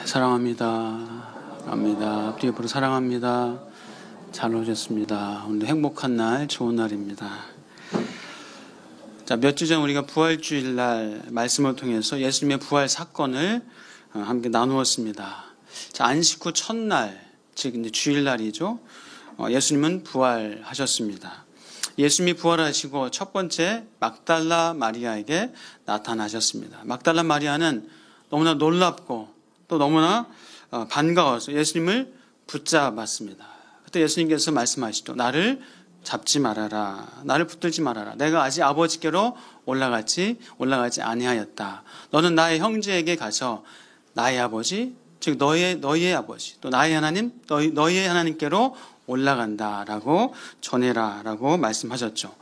사랑합니다. 사랑합니다. 앞뒤 옆으로 사랑합니다. 잘 오셨습니다. 오늘 행복한 날, 좋은 날입니다. 자, 몇 주 전 우리가 부활주일 날 말씀을 통해서 예수님의 부활 사건을 함께 나누었습니다. 자, 안식 후 첫날, 즉 이제 주일날이죠. 예수님은 부활하셨습니다. 예수님이 부활하시고 첫 번째 막달라 마리아에게 나타나셨습니다. 막달라 마리아는 너무나 놀랍고 또 너무나 반가워서 예수님을 붙잡았습니다. 그때 예수님께서 말씀하시죠. 나를 잡지 말아라. 나를 붙들지 말아라. 내가 아직 아버지께로 올라가지 아니하였다. 너는 나의 형제에게 가서 나의 아버지, 즉 너희의 아버지, 또 나의 하나님, 너희의 하나님께로 올라간다라고 전해라라고 말씀하셨죠.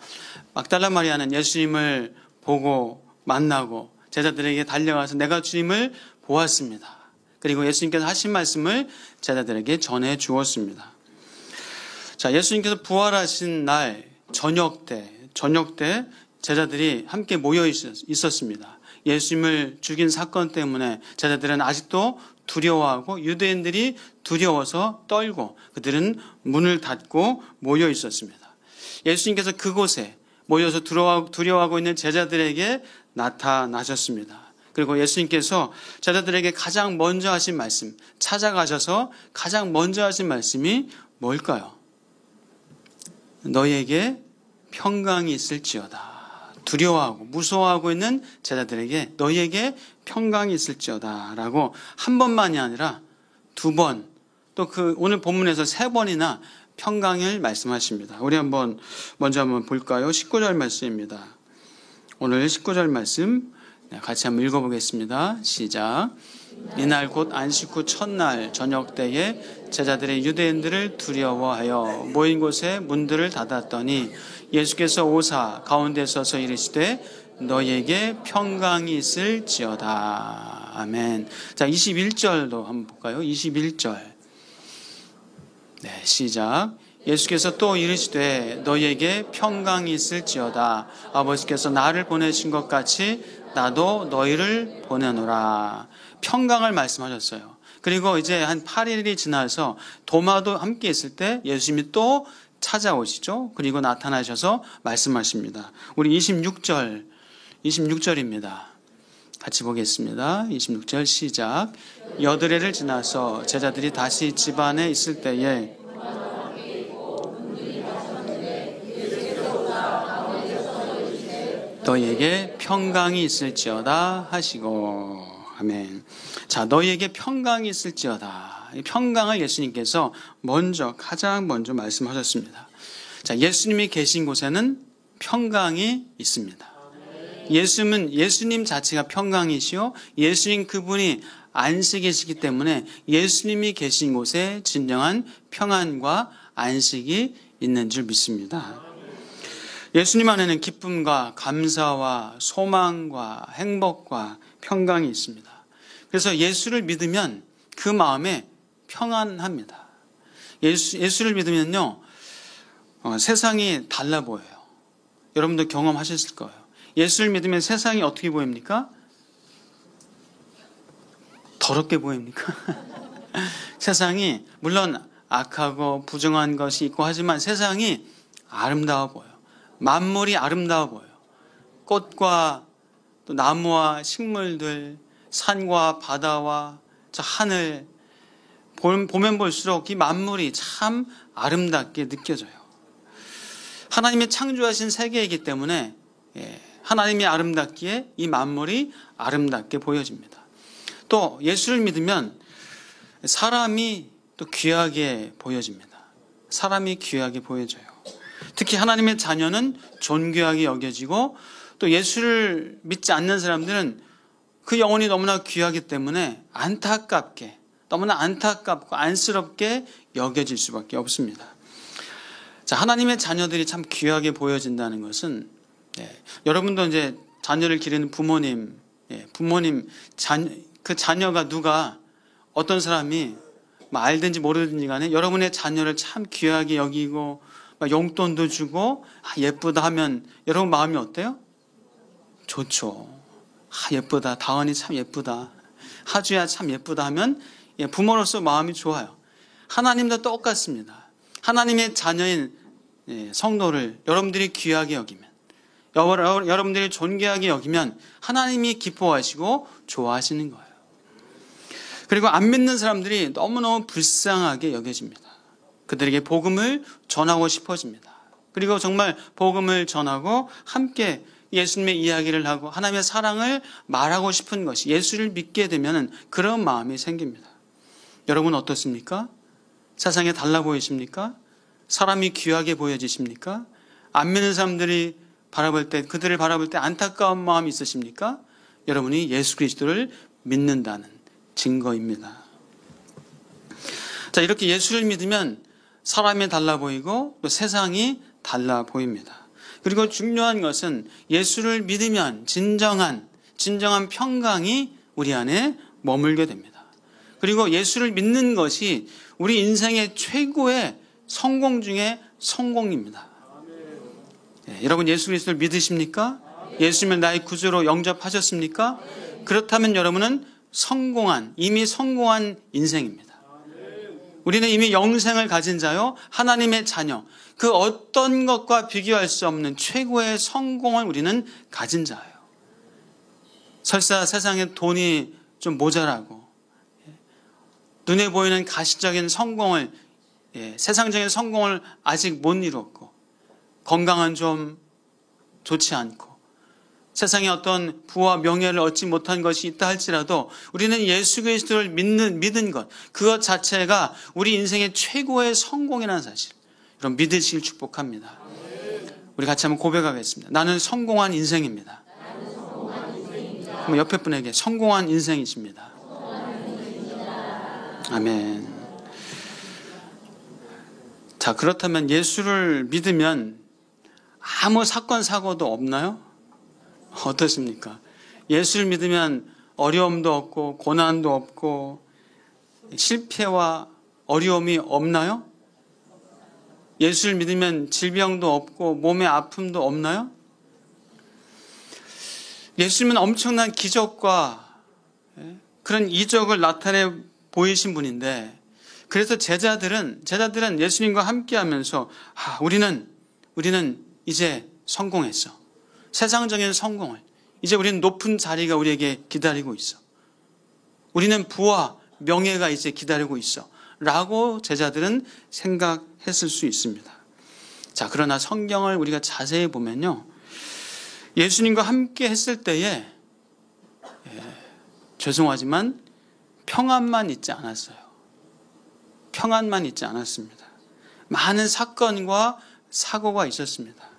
막달라 마리아는 예수님을 보고 만나고 제자들에게 달려가서 내가 주님을 보았습니다. 그리고 예수님께서 하신 말씀을 제자들에게 전해 주었습니다. 자, 예수님께서 부활하신 날 저녁 때 제자들이 함께 모여 있었습니다. 예수님을 죽인 사건 때문에 제자들은 아직도 두려워하고 유대인들이 두려워서 떨고 그들은 문을 닫고 모여 있었습니다. 예수님께서 그곳에 모여서 두려워하고 있는 제자들에게 나타나셨습니다. 그리고 예수님께서 제자들에게 가장 먼저 하신 말씀, 찾아가셔서 가장 먼저 하신 말씀이 뭘까요? 너희에게 평강이 있을지어다. 두려워하고 무서워하고 있는 제자들에게 너희에게 평강이 있을지어다 라고 한 번만이 아니라 두 번, 또 오늘 본문에서 세 번이나 평강을 말씀하십니다. 우리 먼저 한번 볼까요? 19절 말씀입니다. 오늘 19절 말씀 같이 한번 읽어보겠습니다. 시작. 이날 곧 안식 후 첫날 저녁 때에 제자들의 유대인들을 두려워하여 모인 곳에 문들을 닫았더니 예수께서 오사 가운데 서서 이르시되 너희에게 평강이 있을지어다. 아멘. 자, 21절도 한번 볼까요? 21절. 네, 시작. 예수께서 또 이르시되 너희에게 평강이 있을지어다. 아버지께서 나를 보내신 것 같이 나도 너희를 보내노라. 평강을 말씀하셨어요. 그리고 이제 한 8일이 지나서 도마도 함께 있을 때 예수님이 또 찾아오시죠. 그리고 나타나셔서 말씀하십니다. 우리 26절입니다. 같이 보겠습니다. 26절 시작. 여드레를 지나서 제자들이 다시 집 안에 있을 때에 너희에게 평강이 있을지어다 하시고. 아멘. 자, 너희에게 평강이 있을지어다. 이 평강을 예수님께서 가장 먼저 말씀하셨습니다. 자, 예수님이 계신 곳에는 평강이 있습니다. 예수님 자체가 평강이시요. 예수님 그분이 안식이시기 때문에 예수님이 계신 곳에 진정한 평안과 안식이 있는 줄 믿습니다. 예수님 안에는 기쁨과 감사와 소망과 행복과 평강이 있습니다. 그래서 예수를 믿으면 그 마음에 평안합니다. 예수를 믿으면요, 세상이 달라 보여요. 여러분도 경험하셨을 거예요. 예수를 믿으면 세상이 어떻게 보입니까? 더럽게 보입니까? 세상이 물론 악하고 부정한 것이 있고 하지만 세상이 아름다워 보여요. 만물이 아름다워 보여요. 꽃과 또 나무와 식물들, 산과 바다와 저 하늘, 보면 볼수록 이 만물이 참 아름답게 느껴져요. 하나님이 창조하신 세계이기 때문에 하나님이 아름답기에 이 만물이 아름답게 보여집니다. 또 예수를 믿으면 사람이 또 귀하게 보여집니다. 사람이 귀하게 보여져요. 특히 하나님의 자녀는 존귀하게 여겨지고 또 예수를 믿지 않는 사람들은 그 영혼이 너무나 귀하기 때문에 너무나 안타깝고 안쓰럽게 여겨질 수밖에 없습니다. 자, 하나님의 자녀들이 참 귀하게 보여진다는 것은 여러분도 이제 자녀를 기르는 부모님, 그 자녀가 누가 어떤 사람이 알든지 모르든지 간에 여러분의 자녀를 참 귀하게 여기고 용돈도 주고 예쁘다 하면 여러분 마음이 어때요? 좋죠. 예쁘다. 다은이 참 예쁘다. 하주야 참 예쁘다 하면 부모로서 마음이 좋아요. 하나님도 똑같습니다. 하나님의 자녀인 성도를 여러분들이 귀하게 여기면, 여러분들이 존귀하게 여기면 하나님이 기뻐하시고 좋아하시는 거예요. 그리고 안 믿는 사람들이 너무너무 불쌍하게 여겨집니다. 그들에게 복음을 전하고 싶어집니다. 그리고 정말 복음을 전하고 함께 예수님의 이야기를 하고 하나님의 사랑을 말하고 싶은 것이, 예수를 믿게 되면 그런 마음이 생깁니다. 여러분 어떻습니까? 세상에 달라 보이십니까? 사람이 귀하게 보여지십니까? 안 믿는 사람들이 그들을 바라볼 때 안타까운 마음이 있으십니까? 여러분이 예수 그리스도를 믿는다는 증거입니다. 자, 이렇게 예수를 믿으면 사람이 달라 보이고 또 세상이 달라 보입니다. 그리고 중요한 것은 예수를 믿으면 진정한 평강이 우리 안에 머물게 됩니다. 그리고 예수를 믿는 것이 우리 인생의 최고의 성공 중에 성공입니다. 여러분 예수 그리스도를 믿으십니까? 예수님을 나의 구주로 영접하셨습니까? 그렇다면 여러분은 이미 성공한 인생입니다. 우리는 이미 영생을 가진 자요, 하나님의 자녀, 그 어떤 것과 비교할 수 없는 최고의 성공을 우리는 가진 자예요. 설사 세상에 돈이 좀 모자라고 눈에 보이는 가시적인 성공을, 세상적인 성공을 아직 못 이뤘고 건강은 좀 좋지 않고 세상에 어떤 부와 명예를 얻지 못한 것이 있다 할지라도 우리는 예수 그리스도를 믿은 것, 그것 자체가 우리 인생의 최고의 성공이라는 사실, 여러분 믿으시길 축복합니다. 우리 같이 한번 고백하겠습니다. 나는 성공한 인생입니다. 그럼 옆에 분에게 성공한 인생이십니다. 아멘. 자, 그렇다면 예수를 믿으면 아무 사건 사고도 없나요? 어떻습니까? 예수를 믿으면 어려움도 없고 고난도 없고 실패와 어려움이 없나요? 예수를 믿으면 질병도 없고 몸의 아픔도 없나요? 예수님은 엄청난 기적과 그런 이적을 나타내 보이신 분인데, 그래서 제자들은 예수님과 함께 하면서 우리는 이제 성공했어. 세상적인 성공을, 이제 우리는 높은 자리가 우리에게 기다리고 있어. 우리는 부와 명예가 이제 기다리고 있어. 라고 제자들은 생각했을 수 있습니다. 자, 그러나 성경을 우리가 자세히 보면요, 예수님과 함께 했을 때에 죄송하지만 평안만 있지 않았어요. 평안만 있지 않았습니다. 많은 사건과 사고가 있었습니다.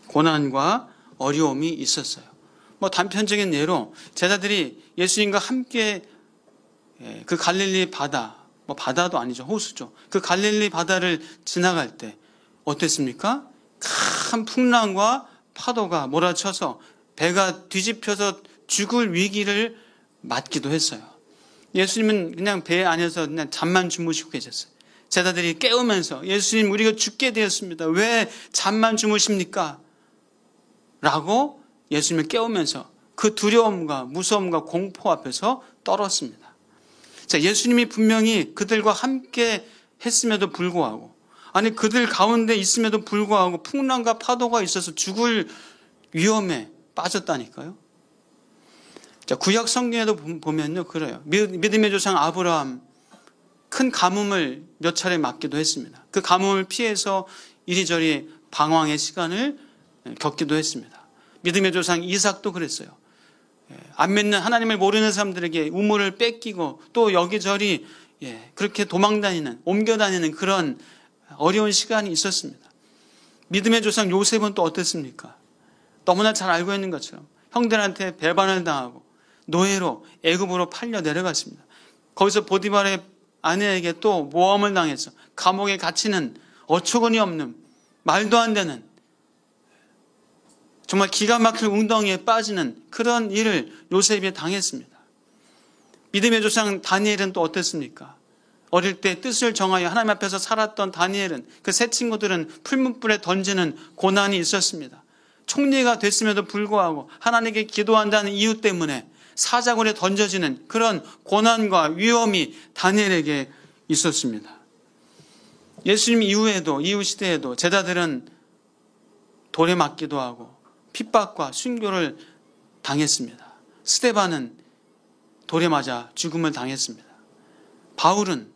고난과 어려움이 있었어요. 단편적인 예로 제자들이 예수님과 함께 그 갈릴리 바다, 바다도 아니죠, 호수죠. 그 갈릴리 바다를 지나갈 때 어땠습니까? 큰 풍랑과 파도가 몰아쳐서 배가 뒤집혀서 죽을 위기를 맞기도 했어요. 예수님은 그냥 배 안에서 그냥 잠만 주무시고 계셨어요. 제자들이 깨우면서 예수님, 우리가 죽게 되었습니다. 왜 잠만 주무십니까? 라고 예수님을 깨우면서 그 두려움과 무서움과 공포 앞에서 떨었습니다. 자, 예수님이 분명히 그들과 함께 했음에도 불구하고, 아니 그들 가운데 있음에도 불구하고 풍랑과 파도가 있어서 죽을 위험에 빠졌다니까요. 자, 구약 성경에도 보면요, 그래요. 믿음의 조상 아브라함 큰 가뭄을 몇 차례 맞기도 했습니다. 그 가뭄을 피해서 이리저리 방황의 시간을 겪기도 했습니다. 믿음의 조상 이삭도 그랬어요. 안 믿는, 하나님을 모르는 사람들에게 우물을 뺏기고 또 여기저리 그렇게 옮겨다니는 그런 어려운 시간이 있었습니다. 믿음의 조상 요셉은 또 어땠습니까? 너무나 잘 알고 있는 것처럼 형들한테 배반을 당하고 노예로 애굽으로 팔려 내려갔습니다. 거기서 보디발의 아내에게 또 모함을 당해서 감옥에 갇히는 어처구니 없는 말도 안 되는 정말 기가 막힐 웅덩이에 빠지는 그런 일을 요셉이 당했습니다. 믿음의 조상 다니엘은 또 어땠습니까? 어릴 때 뜻을 정하여 하나님 앞에서 살았던 다니엘은, 그 세 친구들은 풀무불에 던지는 고난이 있었습니다. 총리가 됐음에도 불구하고 하나님께 기도한다는 이유 때문에 사자굴에 던져지는 그런 고난과 위험이 다니엘에게 있었습니다. 예수님 이후에도, 이후 시대에도 제자들은 돌에 맞기도 하고 핍박과 순교를 당했습니다. 스데반은 돌에 맞아 죽음을 당했습니다. 바울은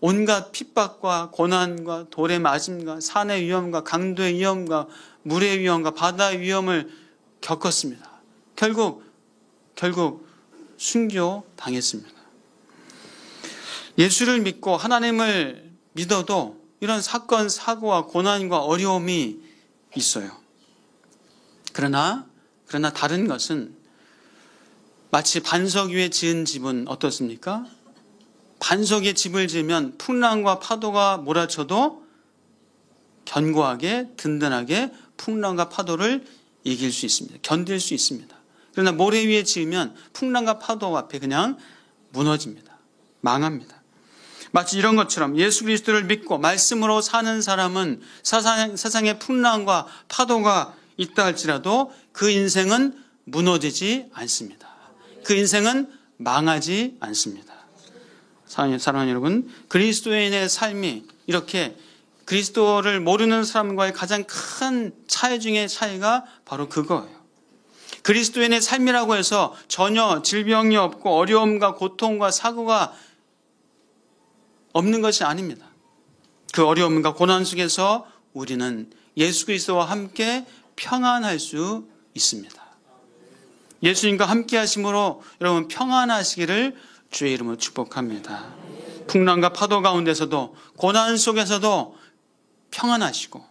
온갖 핍박과 고난과 돌에 맞음과 산의 위험과 강도의 위험과 물의 위험과 바다의 위험을 겪었습니다. 결국 순교 당했습니다. 예수를 믿고 하나님을 믿어도 이런 사건, 사고와 고난과 어려움이 있어요. 그러나 다른 것은 마치 반석 위에 지은 집은 어떻습니까? 반석 위에 집을 지으면 풍랑과 파도가 몰아쳐도 견고하게 든든하게 풍랑과 파도를 이길 수 있습니다. 견딜 수 있습니다. 그러나 모래 위에 지으면 풍랑과 파도 앞에 그냥 무너집니다. 망합니다. 마치 이런 것처럼 예수 그리스도를 믿고 말씀으로 사는 사람은 세상의 풍랑과 파도가 있다 할지라도 그 인생은 무너지지 않습니다. 그 인생은 망하지 않습니다. 사랑하는 여러분, 그리스도인의 삶이 이렇게 그리스도를 모르는 사람과의 가장 큰 차이 중에 차이가 바로 그거예요. 그리스도인의 삶이라고 해서 전혀 질병이 없고 어려움과 고통과 사고가 없는 것이 아닙니다. 그 어려움과 고난 속에서 우리는 예수 그리스도와 함께 평안할 수 있습니다. 예수님과 함께 하심으로 여러분 평안하시기를 주의 이름으로 축복합니다. 풍랑과 파도 가운데서도 고난 속에서도 평안하시고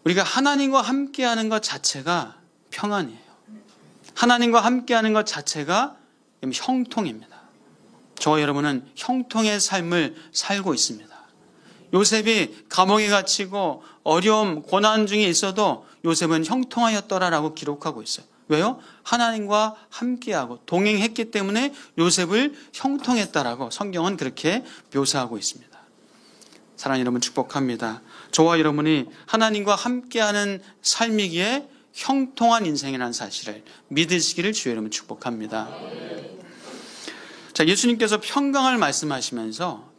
우리가 하나님과 함께하는 것 자체가 평안이에요. 하나님과 함께하는 것 자체가 형통입니다. 저와 여러분은 형통의 삶을 살고 있습니다. 요셉이 감옥에 갇히고 어려움, 고난 중에 있어도 요셉은 형통하였더라라고 기록하고 있어요. 왜요? 하나님과 함께하고 동행했기 때문에 요셉을 형통했다라고 성경은 그렇게 묘사하고 있습니다. 사랑하는 여러분 축복합니다. 저와 여러분이 하나님과 함께하는 삶이기에 형통한 인생이라는 사실을 믿으시기를 주의 이름으로 축복합니다. 자, 예수님께서 평강을 말씀하시면서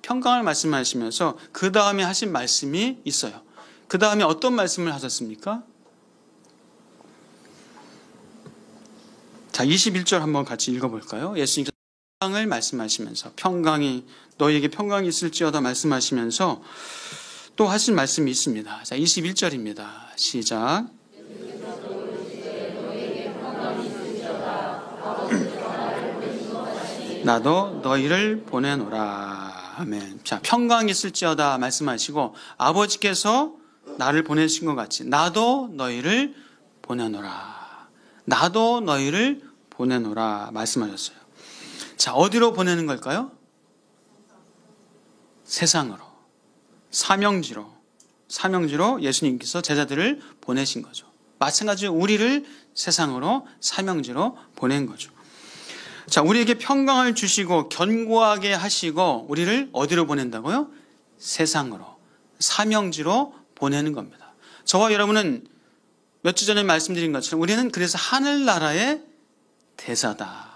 그 다음에 하신 말씀이 있어요. 그 다음에 어떤 말씀을 하셨습니까? 자, 21절 한번 같이 읽어볼까요? 예수님께서 평강을 말씀하시면서 너희에게 평강이 있을지어다 말씀하시면서 또 하신 말씀이 있습니다. 자, 21절입니다. 시작. 나도 너희를 보내노라. 아멘. 자, 평강이 있을지어다 말씀하시고 아버지께서 나를 보내신 것 같이 나도 너희를 보내노라. 나도 너희를 보내노라 말씀하셨어요. 자, 어디로 보내는 걸까요? 세상으로. 사명지로 예수님께서 제자들을 보내신 거죠. 마찬가지로 우리를 세상으로 사명지로 보낸 거죠. 자, 우리에게 평강을 주시고 견고하게 하시고 우리를 어디로 보낸다고요? 세상으로, 사명지로 보내는 겁니다. 저와 여러분은 몇 주 전에 말씀드린 것처럼 우리는 그래서 하늘나라의 대사다.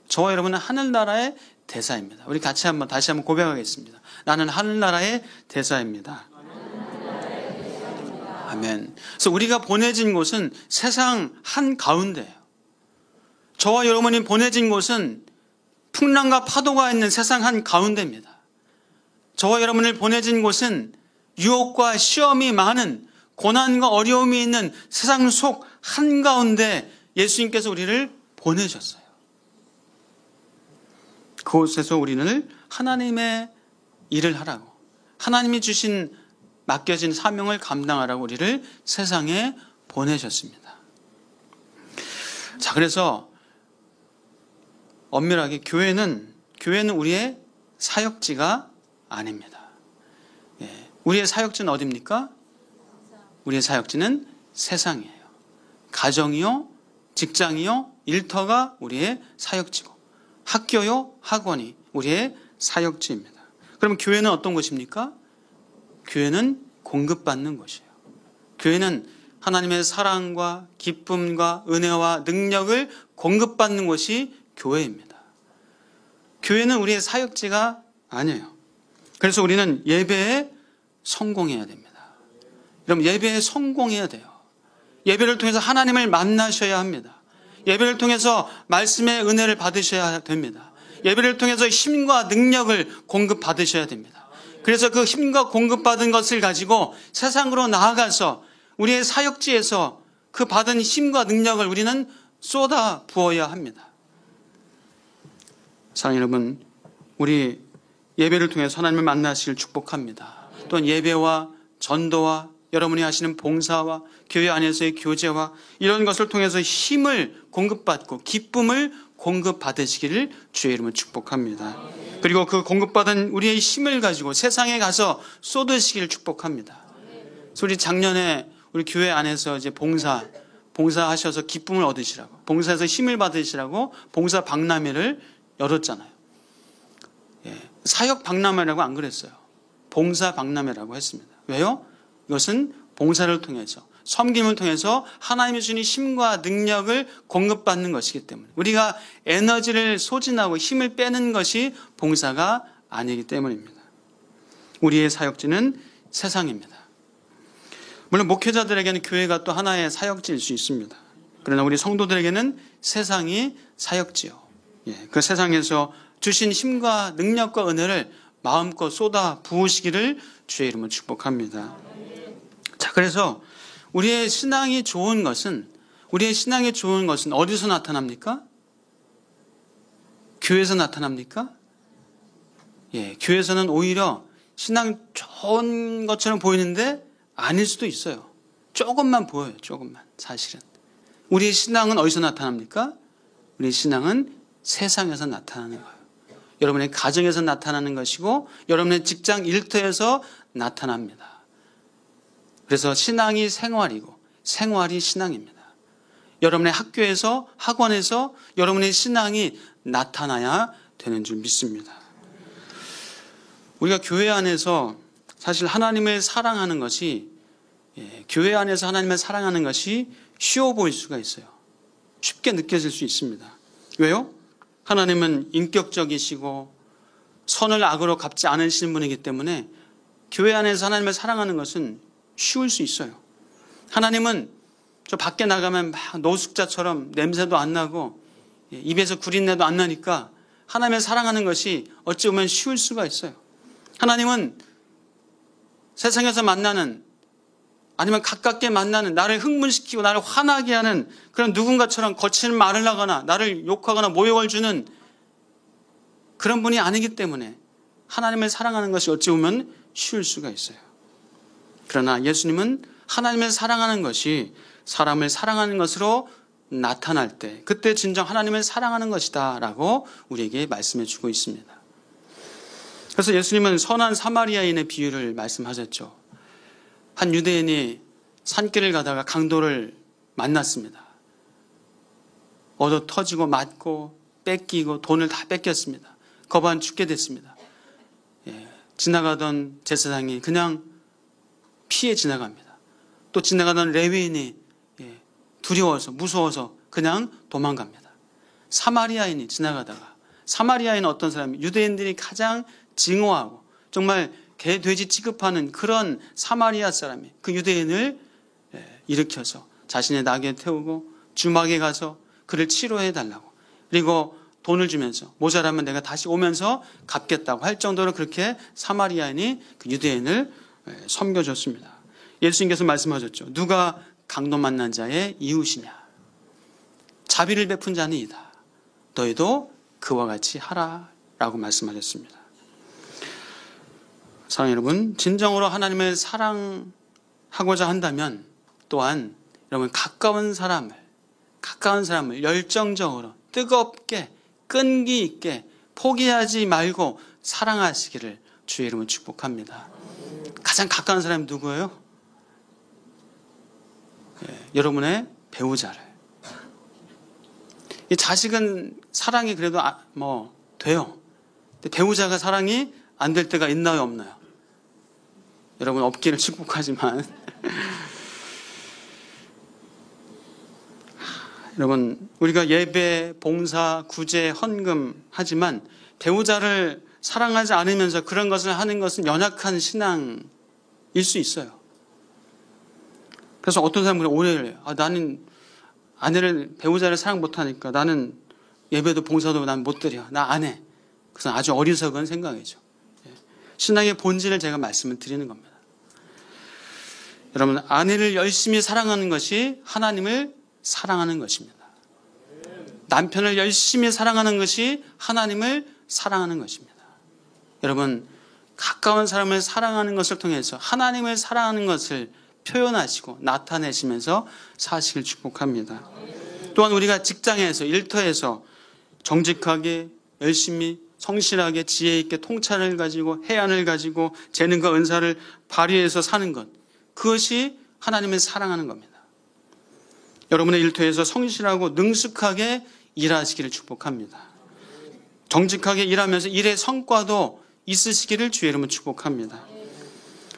저와 여러분은 하늘나라의 대사입니다. 우리 같이 다시 한번 고백하겠습니다. 나는 하늘나라의 대사입니다. 아멘. 그래서 우리가 보내진 곳은 세상 한가운데예요. 저와 여러분이 보내진 곳은 풍랑과 파도가 있는 세상 한가운데입니다. 저와 여러분을 보내진 곳은 유혹과 시험이 많은 고난과 어려움이 있는 세상 속 한가운데 예수님께서 우리를 보내셨어요. 그곳에서 우리는 하나님의 일을 하라고, 하나님이 맡겨진 사명을 감당하라고 우리를 세상에 보내셨습니다. 자, 그래서 엄밀하게 교회는 우리의 사역지가 아닙니다. 우리의 사역지는 어디입니까? 우리의 사역지는 세상이에요. 가정이요, 직장이요, 일터가 우리의 사역지고 학교요, 학원이 우리의 사역지입니다. 그럼 교회는 어떤 곳입니까? 교회는 공급받는 곳이에요. 교회는 하나님의 사랑과 기쁨과 은혜와 능력을 공급받는 곳이 교회입니다. 교회는 우리의 사역지가 아니에요. 그래서 우리는 예배에 성공해야 됩니다. 여러분, 예배에 성공해야 돼요. 예배를 통해서 하나님을 만나셔야 합니다. 예배를 통해서 말씀의 은혜를 받으셔야 됩니다. 예배를 통해서 힘과 능력을 공급받으셔야 됩니다. 그래서 그 힘과 공급받은 것을 가지고 세상으로 나아가서 우리의 사역지에서 그 받은 힘과 능력을 우리는 쏟아 부어야 합니다. 사랑하는 여러분, 우리 예배를 통해서 하나님을 만나시길 축복합니다. 또한 예배와 전도와 여러분이 하시는 봉사와 교회 안에서의 교제와 이런 것을 통해서 힘을 공급받고 기쁨을 공급받으시기를 주의 이름으로 축복합니다. 그리고 그 공급받은 우리의 힘을 가지고 세상에 가서 쏟으시기를 축복합니다. 그래서 우리 작년에 우리 교회 안에서 이제 봉사하셔서 기쁨을 얻으시라고, 봉사해서 힘을 받으시라고 봉사 박람회를 열었잖아요. 사역 박람회라고 안 그랬어요. 봉사 박람회라고 했습니다. 왜요? 이것은 봉사를 통해서, 섬김을 통해서 하나님이 주신 힘과 능력을 공급받는 것이기 때문에, 우리가 에너지를 소진하고 힘을 빼는 것이 봉사가 아니기 때문입니다. 우리의 사역지는 세상입니다. 물론 목회자들에게는 교회가 또 하나의 사역지일 수 있습니다. 그러나 우리 성도들에게는 세상이 사역지요. 그 세상에서 주신 힘과 능력과 은혜를 마음껏 쏟아 부으시기를 주의 이름으로 축복합니다. 자, 그래서 우리의 신앙이 좋은 것은 어디서 나타납니까? 교회에서 나타납니까? 교회에서는 오히려 신앙 좋은 것처럼 보이는데 아닐 수도 있어요. 조금만 보여요. 조금만. 사실은. 우리의 신앙은 어디서 나타납니까? 우리의 신앙은 세상에서 나타나는 거예요. 여러분의 가정에서 나타나는 것이고 여러분의 직장 일터에서 나타납니다. 그래서 신앙이 생활이고 생활이 신앙입니다. 여러분의 학교에서, 학원에서 여러분의 신앙이 나타나야 되는 줄 믿습니다. 우리가 교회 안에서 사실 하나님을 사랑하는 것이, 교회 안에서 하나님을 사랑하는 것이 쉬워 보일 수가 있어요. 쉽게 느껴질 수 있습니다. 왜요? 하나님은 인격적이시고 선을 악으로 갚지 않으시는 분이기 때문에 교회 안에서 하나님을 사랑하는 것은 쉬울 수 있어요. 하나님은 저 밖에 나가면 막 노숙자처럼 냄새도 안 나고 입에서 구린내도 안 나니까 하나님을 사랑하는 것이 어찌 보면 쉬울 수가 있어요. 하나님은 세상에서 만나는, 아니면 가깝게 만나는, 나를 흥분시키고 나를 화나게 하는 그런 누군가처럼 거친 말을 하거나 나를 욕하거나 모욕을 주는 그런 분이 아니기 때문에 하나님을 사랑하는 것이 어찌 보면 쉬울 수가 있어요. 그러나 예수님은 하나님을 사랑하는 것이 사람을 사랑하는 것으로 나타날 때, 그때 진정 하나님을 사랑하는 것이다 라고 우리에게 말씀해 주고 있습니다. 그래서 예수님은 선한 사마리아인의 비유를 말씀하셨죠. 한 유대인이 산길을 가다가 강도를 만났습니다. 얻어 터지고 맞고 뺏기고 돈을 다 뺏겼습니다. 거반 죽게 됐습니다. 지나가던 제사장이 그냥 피해 지나갑니다. 또 지나가던 레위인이 두려워서 무서워서 그냥 도망갑니다. 사마리아인이 지나가다가, 사마리아인은 어떤 사람이, 유대인들이 가장 증오하고 정말 개, 돼지 취급하는 그런 사마리아 사람이 그 유대인을 일으켜서 자신의 나귀에 태우고 주막에 가서 그를 치료해 달라고, 그리고 돈을 주면서 모자라면 내가 다시 오면서 갚겠다고 할 정도로 그렇게 사마리아인이 그 유대인을 섬겨줬습니다. 예수님께서 말씀하셨죠. 누가 강도 만난 자의 이웃이냐? 자비를 베푼 자는 이다. 너희도 그와 같이 하라 라고 말씀하셨습니다. 사랑하는 여러분, 진정으로 하나님을 사랑하고자 한다면 또한 여러분 가까운 사람을 열정적으로 뜨겁게 끈기 있게 포기하지 말고 사랑하시기를 주의 이름으로 축복합니다. 가장 가까운 사람이 누구예요? 여러분의 배우자를. 이 자식은 사랑이 그래도 돼요. 근데 배우자가 사랑이 안 될 때가 있나요, 없나요? 여러분 없기를 축복하지만 여러분, 우리가 예배, 봉사, 구제, 헌금 하지만 배우자를 사랑하지 않으면서 그런 것을 하는 것은 연약한 신앙일 수 있어요. 그래서 어떤 사람들은 오해를 해요. 나는 아내를, 배우자를 사랑 못하니까 나는 예배도 봉사도 난 못 드려. 나 안 해. 그래서 아주 어리석은 생각이죠. 신앙의 본질을 제가 말씀을 드리는 겁니다. 여러분, 아내를 열심히 사랑하는 것이 하나님을 사랑하는 것입니다. 남편을 열심히 사랑하는 것이 하나님을 사랑하는 것입니다. 여러분, 가까운 사람을 사랑하는 것을 통해서 하나님을 사랑하는 것을 표현하시고 나타내시면서 사시길 축복합니다. 또한 우리가 직장에서, 일터에서 정직하게, 열심히, 성실하게, 지혜 있게 통찰을 가지고 해안을 가지고 재능과 은사를 발휘해서 사는 것, 그것이 하나님을 사랑하는 겁니다. 여러분의 일터에서 성실하고 능숙하게 일하시기를 축복합니다. 정직하게 일하면서 일의 성과도 있으시기를 주의 이름으로 축복합니다.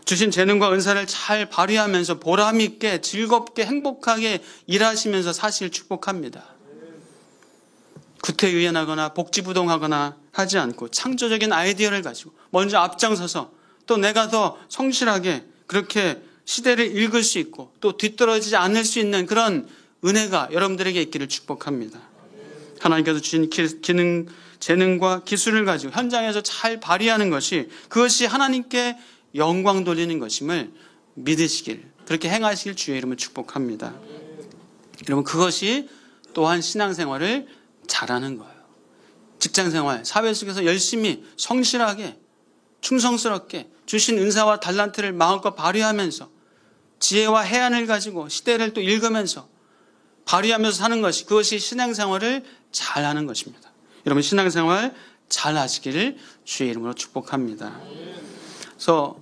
주신 재능과 은사를 잘 발휘하면서 보람 있게 즐겁게 행복하게 일하시면서 사실 축복합니다. 구태의연하거나 복지부동하거나 하지 않고 창조적인 아이디어를 가지고 먼저 앞장서서 또 내가 더 성실하게 그렇게 시대를 읽을 수 있고 또 뒤떨어지지 않을 수 있는 그런 은혜가 여러분들에게 있기를 축복합니다. 하나님께서 주신 기능, 재능과 기술을 가지고 현장에서 잘 발휘하는 것이 그것이 하나님께 영광 돌리는 것임을 믿으시길, 그렇게 행하시길 주의 이름으로 축복합니다. 여러분, 그것이 또한 신앙생활을 잘하는 거예요. 직장생활, 사회 속에서 열심히 성실하게 충성스럽게 주신 은사와 달란트를 마음껏 발휘하면서 지혜와 해안을 가지고 시대를 또 읽으면서 발휘하면서 사는 것이, 그것이 신앙생활을 잘하는 것입니다. 여러분, 신앙생활 잘 하시기를 주의 이름으로 축복합니다. 그래서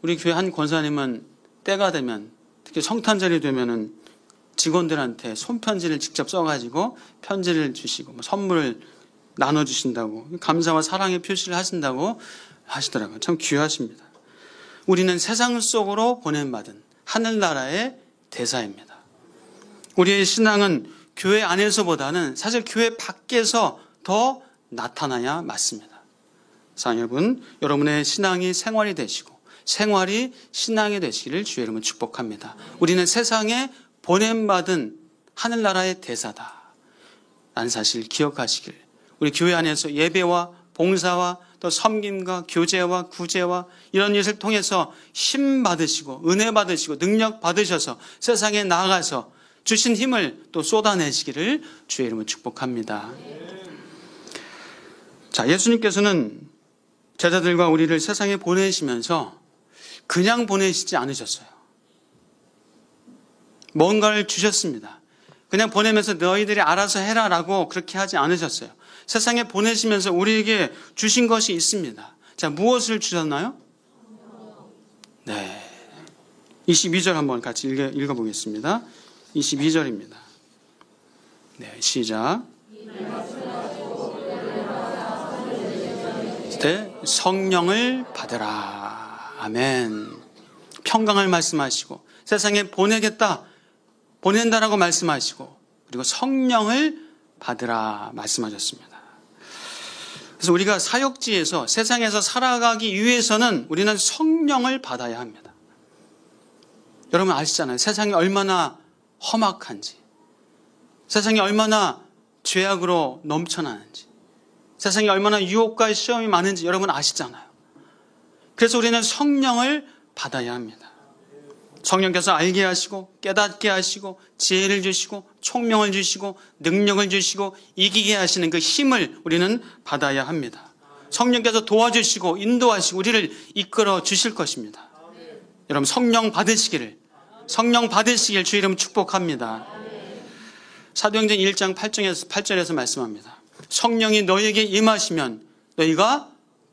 우리 교회 한 권사님은 때가 되면, 특히 성탄절이 되면은 직원들한테 손편지를 직접 써가지고 편지를 주시고 선물을 나눠주신다고, 감사와 사랑의 표시를 하신다고 하시더라고요. 참 귀하십니다. 우리는 세상 속으로 보냄받은 하늘나라의 대사입니다. 우리의 신앙은 교회 안에서보다는 사실 교회 밖에서 더 나타나야 맞습니다. 사랑 여러분, 여러분의 신앙이 생활이 되시고 생활이 신앙이 되시기를 주의 이름으로 축복합니다. 우리는 세상에 보냄받은 하늘나라의 대사다 라는 사실 기억하시길, 우리 교회 안에서 예배와 봉사와 또 섬김과 교제와 구제와 이런 일을 통해서 힘 받으시고 은혜 받으시고 능력 받으셔서 세상에 나아가서 주신 힘을 또 쏟아내시기를 주의 이름으로 축복합니다. 자, 예수님께서는 제자들과 우리를 세상에 보내시면서 그냥 보내시지 않으셨어요. 뭔가를 주셨습니다. 그냥 보내면서 너희들이 알아서 해라라고 그렇게 하지 않으셨어요. 세상에 보내시면서 우리에게 주신 것이 있습니다. 자, 무엇을 주셨나요? 네. 22절 한번 같이 읽어보겠습니다. 22절입니다. 네, 시작. 네, 성령을 받으라. 아멘. 평강을 말씀하시고 세상에 보낸다라고 말씀하시고 그리고 성령을 받으라 말씀하셨습니다. 그래서 우리가 사역지에서 세상에서 살아가기 위해서는 우리는 성령을 받아야 합니다. 여러분 아시잖아요. 세상이 얼마나 험악한지, 세상이 얼마나 죄악으로 넘쳐나는지, 세상이 얼마나 유혹과 시험이 많은지 여러분 아시잖아요. 그래서 우리는 성령을 받아야 합니다. 성령께서 알게 하시고 깨닫게 하시고 지혜를 주시고 총명을 주시고 능력을 주시고 이기게 하시는 그 힘을 우리는 받아야 합니다. 성령께서 도와주시고 인도하시고 우리를 이끌어 주실 것입니다. 여러분 성령 받으시길 주의 이름 축복합니다. 사도행전 1장 8절에서 말씀합니다. 성령이 너희에게 임하시면 너희가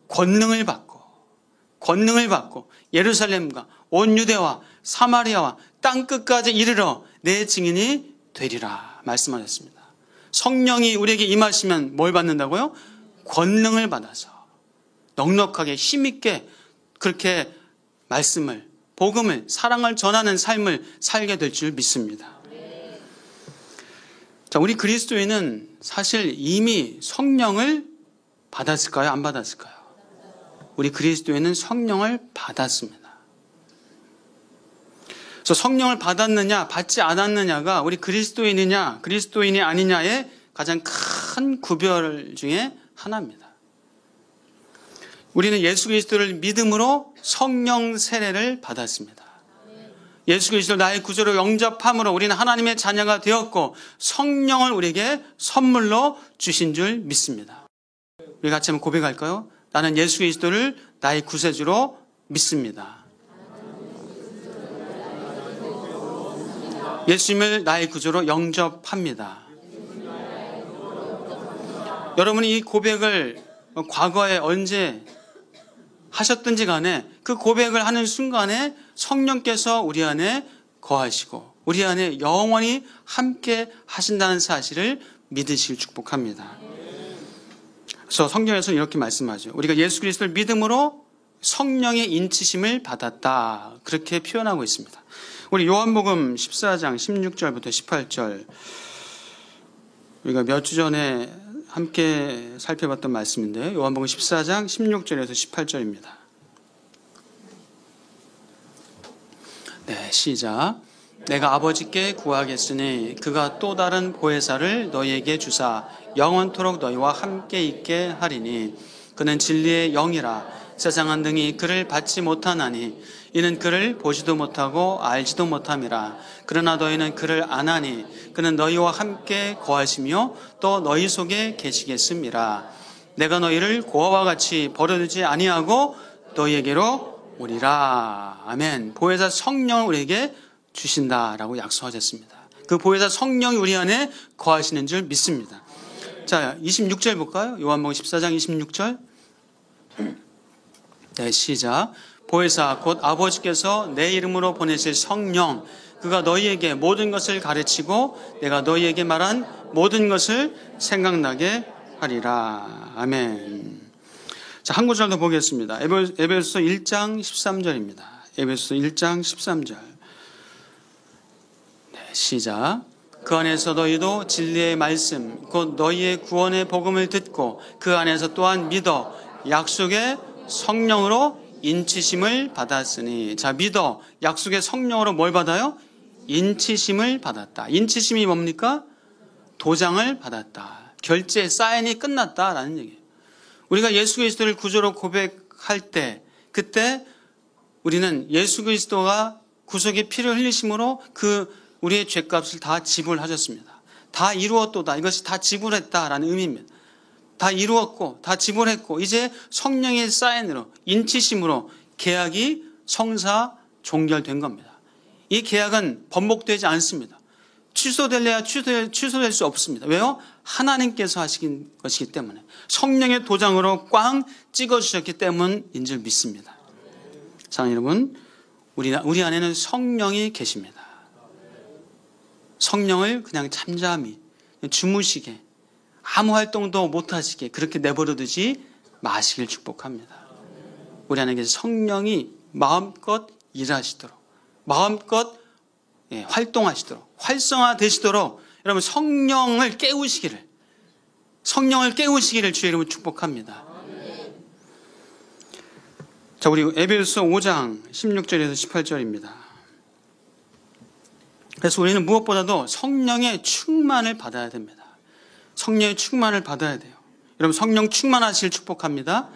권능을 받고 예루살렘과 온 유대와 사마리아와 땅끝까지 이르러 내 증인이 되리라 말씀하셨습니다. 성령이 우리에게 임하시면 뭘 받는다고요? 권능을 받아서 넉넉하게 힘있게 그렇게 말씀을, 복음을, 사랑을 전하는 삶을 살게 될 줄 믿습니다. 자, 우리 그리스도인은 사실 이미 성령을 받았을까요? 안 받았을까요? 우리 그리스도인은 성령을 받았습니다. 그래서 성령을 받았느냐, 받지 않았느냐가 우리 그리스도인이냐, 그리스도인이 아니냐의 가장 큰 구별 중에 하나입니다. 우리는 예수 그리스도를 믿음으로 성령 세례를 받았습니다. 예수 그리스도를 나의 구주로 영접함으로 우리는 하나님의 자녀가 되었고 성령을 우리에게 선물로 주신 줄 믿습니다. 우리 같이 한번 고백할까요? 나는 예수 그리스도를 나의 구세주로 믿습니다. 예수님을 나의 구주로 영접합니다. 여러분이 이 고백을 과거에 언제 하셨든지 간에 그 고백을 하는 순간에 성령께서 우리 안에 거하시고 우리 안에 영원히 함께 하신다는 사실을 믿으시길 축복합니다. 그래서 성경에서는 이렇게 말씀하죠. 우리가 예수 그리스도를 믿음으로 성령의 인치심을 받았다. 그렇게 표현하고 있습니다. 우리 요한복음 14장 16절부터 18절 우리가 몇 주 전에 함께 살펴봤던 말씀인데 요한복음 14장 16절에서 18절입니다. 네, 시작. 내가 아버지께 구하겠으니 그가 또 다른 보혜사를 너희에게 주사 영원토록 너희와 함께 있게 하리니 그는 진리의 영이라 세상은 능히 그를 받지 못하나니 이는 그를 보지도 못하고 알지도 못함이라. 그러나 너희는 그를 아나니 그는 너희와 함께 거하시며 또 너희 속에 계시겠음이라. 내가 너희를 고아와 같이 버려두지 아니하고 너희에게로 오리라. 아멘. 보혜사 성령을 우리에게 주신다라고 약속하셨습니다. 그 보혜사 성령이 우리 안에 거하시는 줄 믿습니다. 자, 26절 볼까요? 요한복음 14장 26절. 네, 시작. 보혜사 곧 아버지께서 내 이름으로 보내실 성령 그가 너희에게 모든 것을 가르치고 내가 너희에게 말한 모든 것을 생각나게 하리라. 아멘. 자, 한 구절 더 보겠습니다. 에베소서 1장 13절입니다. 에베소서 1장 13절. 네, 시작. 그 안에서 너희도 진리의 말씀 곧 너희의 구원의 복음을 듣고 그 안에서 또한 믿어 약속의 성령으로 인치심을 받았으니. 자, 믿어 약속의 성령으로 뭘 받아요? 인치심을 받았다. 인치심이 뭡니까? 도장을 받았다. 결제 사인이 끝났다라는 얘기예요. 우리가 예수 그리스도를 구주로 고백할 때 그때 우리는 예수 그리스도가 구속의 피를 흘리심으로 그 우리의 죄값을 다 지불하셨습니다. 다 이루었도다. 이것이 다 지불했다라는 의미입니다. 다 이루었고 다 지불했고 이제 성령의 사인으로 인치심으로 계약이 성사 종결된 겁니다. 이 계약은 번복되지 않습니다. 취소될래야 취소될 수 없습니다. 왜요? 하나님께서 하신 것이기 때문에 성령의 도장으로 꽝 찍어주셨기 때문인 줄 믿습니다. 사랑하는 여러분, 우리 안에는 성령이 계십니다. 성령을 그냥 잠잠히 주무시게 아무 활동도 못하시게 그렇게 내버려두지 마시길 축복합니다. 우리 안에 성령이 마음껏 일하시도록 마음껏 활동하시도록 활성화되시도록 여러분 성령을 깨우시기를 주의 이름으로 축복합니다. 자, 우리 에베소서 5장 16절에서 18절입니다. 그래서 우리는 무엇보다도 성령의 충만을 받아야 됩니다. 성령의 충만을 받아야 돼요. 여러분 성령 충만하시길 축복합니다.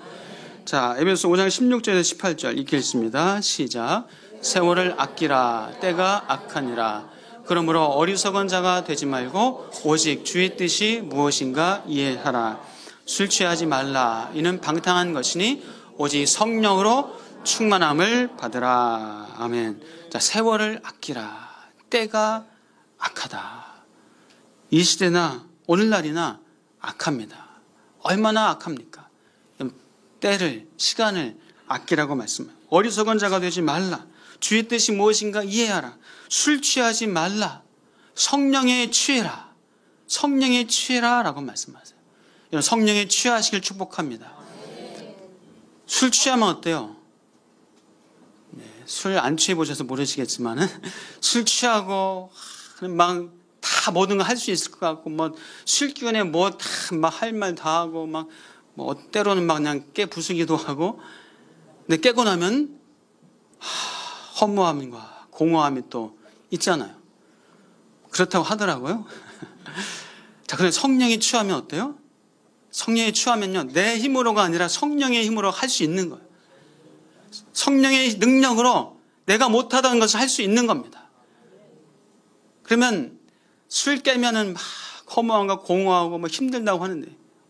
자, 에베소서 5장 16절에서 18절 읽겠습니다. 시작. 세월을 아끼라 때가 악하니라. 그러므로 어리석은 자가 되지 말고 오직 주의 뜻이 무엇인가 이해하라. 술 취하지 말라. 이는 방탕한 것이니 오직 성령으로 충만함을 받으라. 아멘. 자, 세월을 아끼라. 때가 악하다. 이 시대나 오늘날이나 악합니다. 얼마나 악합니까? 때를, 시간을 아끼라고 말씀해요. 어리석은 자가 되지 말라. 주의 뜻이 무엇인가 이해하라. 술 취하지 말라. 성령에 취해라. 성령에 취해라 라고 말씀하세요. 여러분 성령에 취하시길 축복합니다. 술 취하면 어때요? 술 안 취해보셔서 모르시겠지만 술 취하고 막 다 다 모든 걸 할 수 있을 것 같고, 뭐, 쉴 기운에 뭐 다 막 할 말 다 하고, 막, 뭐, 때로는 막 그냥 깨 부수기도 하고, 근데 깨고 나면, 허무함과 공허함이 또 있잖아요. 그렇다고 하더라고요. 자, 그런데 성령이 취하면 어때요? 성령이 취하면요, 내 힘으로가 아니라 성령의 힘으로 할 수 있는 거예요. 성령의 능력으로 내가 못하던 것을 할 수 있는 겁니다. 그러면 술 깨면은 막 허무함과 공허하고 뭐 힘들다고 하는데,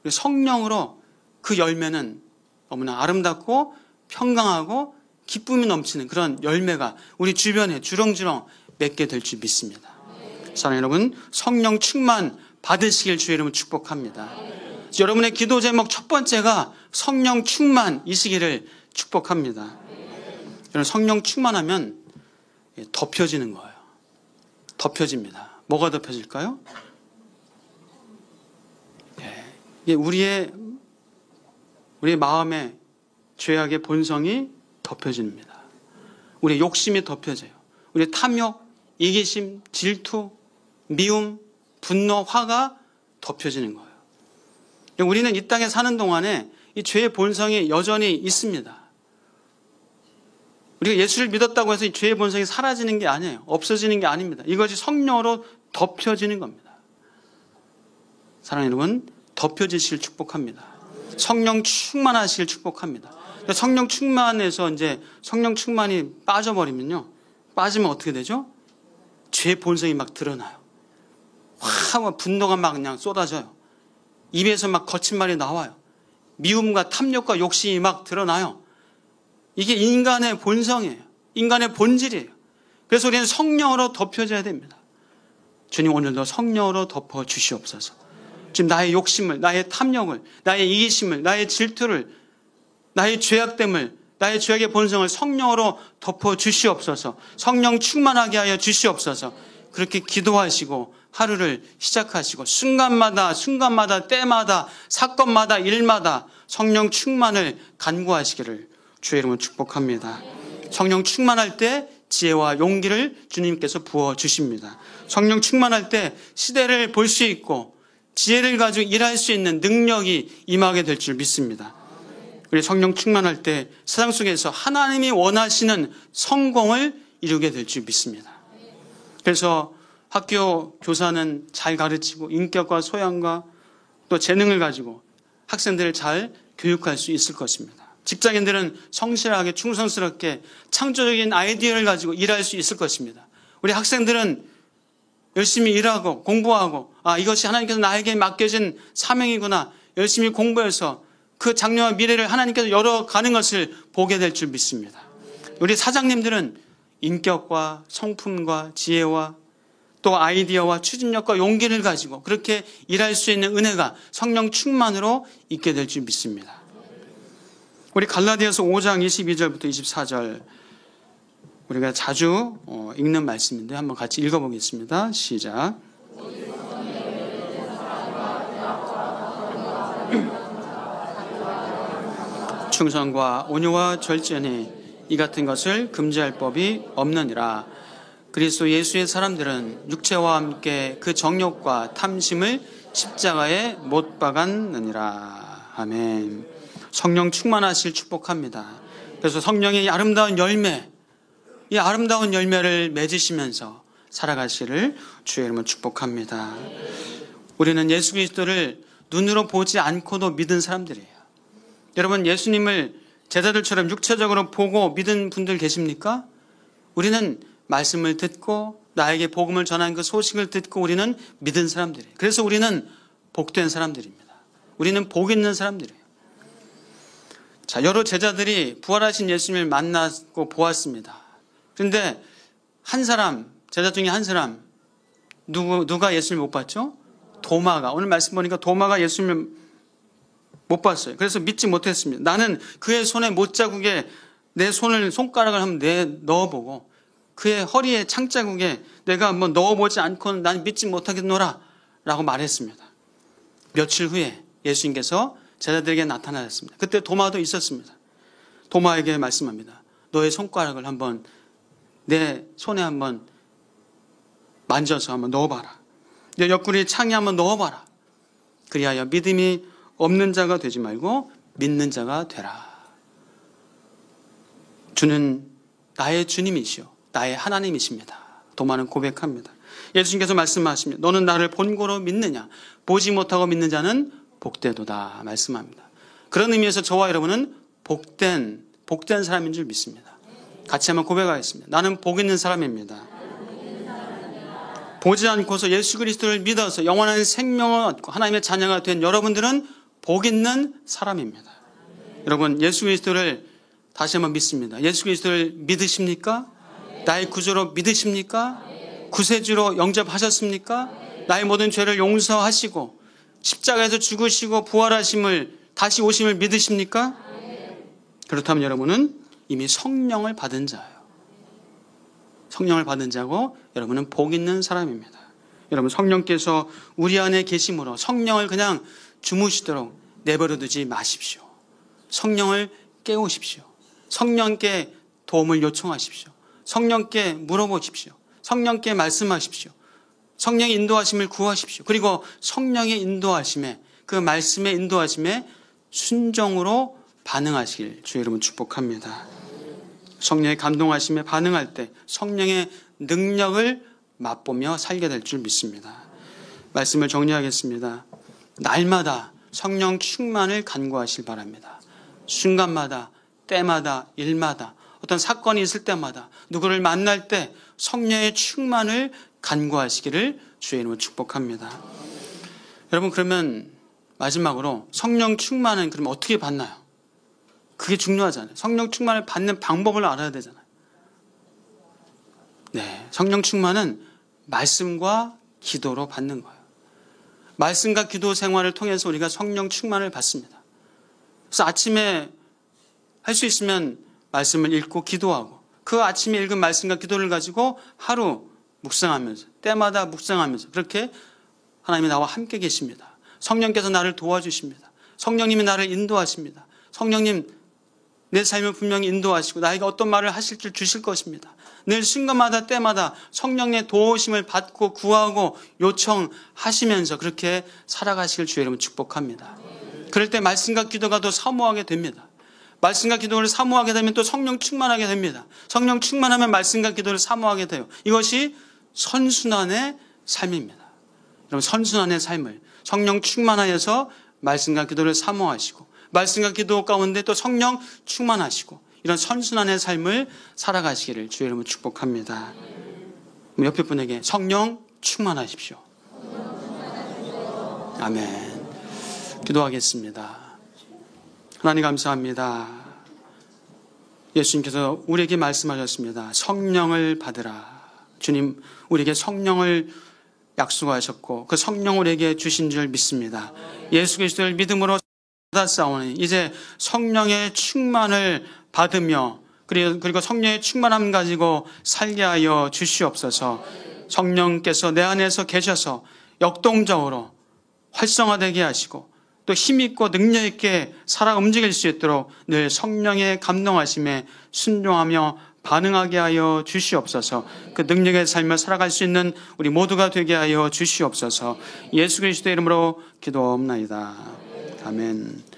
성령으로 그 열매는 너무나 아름답고 평강하고 기쁨이 넘치는 그런 열매가 우리 주변에 주렁주렁 맺게 될 줄 믿습니다. 사랑하는 여러분, 성령 충만 받으시길 주의 이름으로 축복합니다. 여러분의 기도 제목 첫 번째가 성령 충만이시기를 축복합니다. 여러분, 성령 충만하면 덮여지는 거예요. 덮여집니다. 뭐가 덮여질까요? 이게 우리의 마음의 죄악의 본성이 덮여집니다. 우리의 욕심이 덮여져요. 우리의 탐욕, 이기심, 질투, 미움, 분노, 화가 덮여지는 거예요. 우리는 이 땅에 사는 동안에 이 죄의 본성이 여전히 있습니다. 우리가 예수를 믿었다고 해서 이 죄의 본성이 사라지는 게 아니에요. 없어지는 게 아닙니다. 이것이 성령으로 덮여지는 겁니다. 사랑하는 여러분, 덮여지실 축복합니다. 성령 충만하실 축복합니다. 성령 충만해서 이제 성령 충만이 빠져버리면요, 빠지면 어떻게 되죠? 죄의 본성이 막 드러나요. 막 분노가 막 그냥 쏟아져요. 입에서 막 거친 말이 나와요. 미움과 탐욕과 욕심이 막 드러나요. 이게 인간의 본성이에요. 인간의 본질이에요. 그래서 우리는 성령으로 덮여져야 됩니다. 주님, 오늘도 성령으로 덮어 주시옵소서. 지금 나의 욕심을, 나의 탐욕을, 나의 이기심을, 나의 질투를, 나의 죄악됨을, 나의 죄악의 본성을 성령으로 덮어 주시옵소서. 성령 충만하게 하여 주시옵소서. 그렇게 기도하시고 하루를 시작하시고 순간마다 때마다 사건마다 일마다 성령 충만을 간구하시기를 주의 이름으로 축복합니다. 성령 충만할 때 지혜와 용기를 주님께서 부어주십니다. 성령 충만할 때 시대를 볼 수 있고 지혜를 가지고 일할 수 있는 능력이 임하게 될 줄 믿습니다. 우리 성령 충만할 때 세상 속에서 하나님이 원하시는 성공을 이루게 될 줄 믿습니다. 그래서 학교 교사는 잘 가르치고 인격과 소양과 또 재능을 가지고 학생들을 잘 교육할 수 있을 것입니다. 직장인들은 성실하게 충성스럽게 창조적인 아이디어를 가지고 일할 수 있을 것입니다. 우리 학생들은 열심히 일하고 공부하고 이것이 하나님께서 나에게 맡겨진 사명이구나, 열심히 공부해서 그 장래와 미래를 하나님께서 열어가는 것을 보게 될 줄 믿습니다. 우리 사장님들은 인격과 성품과 지혜와 또 아이디어와 추진력과 용기를 가지고 그렇게 일할 수 있는 은혜가 성령 충만으로 있게 될 줄 믿습니다. 우리 갈라디아서 5장 22절부터 24절 우리가 자주 읽는 말씀인데 한번 같이 읽어보겠습니다. 시작. 충성과 온유와 절제니 이 같은 것을 금지할 법이 없느니라. 그리스도 예수의 사람들은 육체와 함께 그 정욕과 탐심을 십자가에 못 박았느니라. 아멘. 성령 충만하실 축복합니다. 그래서 성령의 아름다운 열매, 이 아름다운 열매를 맺으시면서 살아가시를 주의 이름으로 축복합니다. 우리는 예수 그리스도를 눈으로 보지 않고도 믿은 사람들이에요. 여러분, 예수님을 제자들처럼 육체적으로 보고 믿은 분들 계십니까? 우리는 말씀을 듣고 나에게 복음을 전하는 그 소식을 듣고 우리는 믿은 사람들이에요. 그래서 우리는 복된 사람들입니다. 우리는 복 있는 사람들이에요. 자, 여러 제자들이 부활하신 예수님을 만나고 보았습니다. 그런데 한 사람, 제자 중에 한 사람, 누가 예수님을 못 봤죠? 도마가. 오늘 말씀 보니까 도마가 예수님을 못 봤어요. 그래서 믿지 못했습니다. 나는 그의 손에 못자국에 내 손가락을 한번 넣어보고 그의 허리에 창자국에 내가 한번 넣어보지 않고는 난 믿지 못하겠노라 라고 말했습니다. 며칠 후에 예수님께서 제자들에게 나타나셨습니다. 그때 도마도 있었습니다. 도마에게 말씀합니다. 너의 손가락을 한번 내 손에 한번 만져서 한번 넣어봐라. 내 옆구리 창에 한번 넣어봐라. 그리하여 믿음이 없는 자가 되지 말고 믿는 자가 되라. 주는 나의 주님이시오, 나의 하나님이십니다. 도마는 고백합니다. 예수님께서 말씀하십니다. 너는 나를 본고로 믿느냐? 보지 못하고 믿는 자는 복되도다 말씀합니다. 그런 의미에서 저와 여러분은 복된 사람인 줄 믿습니다. 같이 한번 고백하겠습니다. 나는 복 있는 사람입니다. 보지 않고서 예수 그리스도를 믿어서 영원한 생명을 얻고 하나님의 자녀가 된 여러분들은 복 있는 사람입니다. 여러분, 예수 그리스도를 다시 한번 믿습니다. 예수 그리스도를 믿으십니까? 나의 구주로 믿으십니까? 구세주로 영접하셨습니까? 나의 모든 죄를 용서하시고 십자가에서 죽으시고 부활하심을, 다시 오심을 믿으십니까? 그렇다면 여러분은 이미 성령을 받은 자예요. 성령을 받은 자고 여러분은 복 있는 사람입니다. 여러분, 성령께서 우리 안에 계심으로 성령을 그냥 주무시도록 내버려 두지 마십시오. 성령을 깨우십시오. 성령께 도움을 요청하십시오. 성령께 물어보십시오. 성령께 말씀하십시오. 성령의 인도하심을 구하십시오. 그리고 성령의 인도하심에, 그 말씀의 인도하심에 순종으로 반응하시길 주의 이름으로 축복합니다. 성령의 감동하심에 반응할 때 성령의 능력을 맛보며 살게 될 줄 믿습니다. 말씀을 정리하겠습니다. 날마다 성령 충만을 간구하실 바랍니다. 순간마다, 때마다, 일마다, 어떤 사건이 있을 때마다, 누구를 만날 때 성령의 충만을 간구하시기를 주의 이름으로 축복합니다. 여러분, 그러면 마지막으로 성령 충만은 그럼 어떻게 받나요? 그게 중요하잖아요. 성령 충만을 받는 방법을 알아야 되잖아요. 네, 성령 충만은 말씀과 기도로 받는 거예요. 말씀과 기도 생활을 통해서 우리가 성령 충만을 받습니다. 그래서 아침에 할 수 있으면 말씀을 읽고 기도하고, 그 아침에 읽은 말씀과 기도를 가지고 하루 묵상하면서, 때마다 묵상하면서, 그렇게 하나님이 나와 함께 계십니다. 성령께서 나를 도와주십니다. 성령님이 나를 인도하십니다. 성령님, 내 삶을 분명히 인도하시고 나에게 어떤 말을 하실 줄 주실 것입니다. 늘 순간마다 때마다 성령의 도우심을 받고 구하고 요청하시면서 그렇게 살아가시길 주의 이름으로 축복합니다. 그럴 때 말씀과 기도가 더 사모하게 됩니다. 말씀과 기도를 사모하게 되면 또 성령 충만하게 됩니다. 성령 충만하면 말씀과 기도를 사모하게 돼요. 이것이 선순환의 삶입니다. 여러분, 선순환의 삶을 성령 충만하여서 말씀과 기도를 사모하시고, 말씀과 기도 가운데 또 성령 충만하시고, 이런 선순환의 삶을 살아가시기를 주의 이름으로 축복합니다. 옆에 분에게 성령 충만하십시오. 아멘. 기도하겠습니다. 하나님 감사합니다. 예수님께서 우리에게 말씀하셨습니다. 성령을 받으라. 주님, 우리에게 성령을 약속하셨고 그 성령 우리에게 주신 줄 믿습니다. 예수 그리스도를 믿음으로 받았사오니 이제 성령의 충만을 받으며 그리고 성령의 충만함 가지고 살게 하여 주시옵소서. 성령께서 내 안에서 계셔서 역동적으로 활성화되게 하시고 또 힘있고 능력있게 살아 움직일 수 있도록 늘 성령의 감동하심에 순종하며 반응하게 하여 주시옵소서. 그 능력의 삶을 살아갈 수 있는 우리 모두가 되게 하여 주시옵소서. 예수 그리스도의 이름으로 기도하옵나이다. 아멘.